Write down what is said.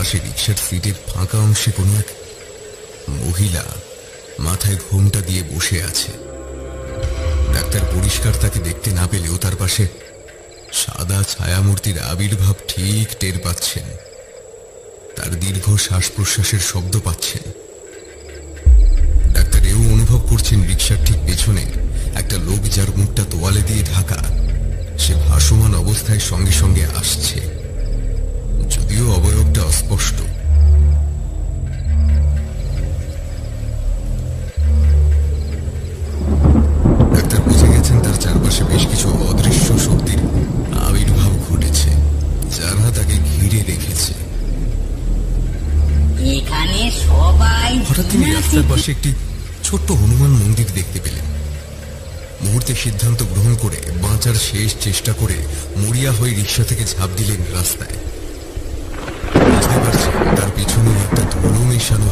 পাশে রিকশার সিটের ফাঁকা অংশে কোনো এক মহিলা মাথায় ঘোমটা দিয়ে বসে আছে। ডাক্তার পরিষ্কার তাকে দেখতে না পেলেও তার পাশে সাদা ছায়ামূর্তির আবির্ভাব ঠিক টের পাচ্ছেন। তার দীর্ঘ শ্বাস প্রশ্বাসের শব্দ পাচ্ছেন। ডাক্তার এও অনুভব করছেন রিকশার ঠিক পেছনে একটা লোক, যার মুখটা তোয়ালে দিয়ে ঢাকা, সে ভাসমান অবস্থায় সঙ্গে সঙ্গে আসছে, যদিও অবয়বটা অস্পষ্ট। ডাক্তার বুঝে গেছেন তার চারপাশে বেশ কিছু অদৃশ্য শক্তির আবির্ভাব ঘটেছে, যারা তাকে ঘিরে রেখেছে। এখানে সবাই হঠাৎ তিনি রাস্তার পাশে একটি ছোট্ট হনুমান মন্দির দেখতে পেলেন। মুহূর্তে সিদ্ধান্ত গ্রহণ করে বাঁচার শেষ চেষ্টা করে মরিয়া হয়ে রিকশা থেকে ঝাঁপ দিলেন রাস্তায়। বুঝতে পারছেন তার পিছনে একটা ধুলো মেশানো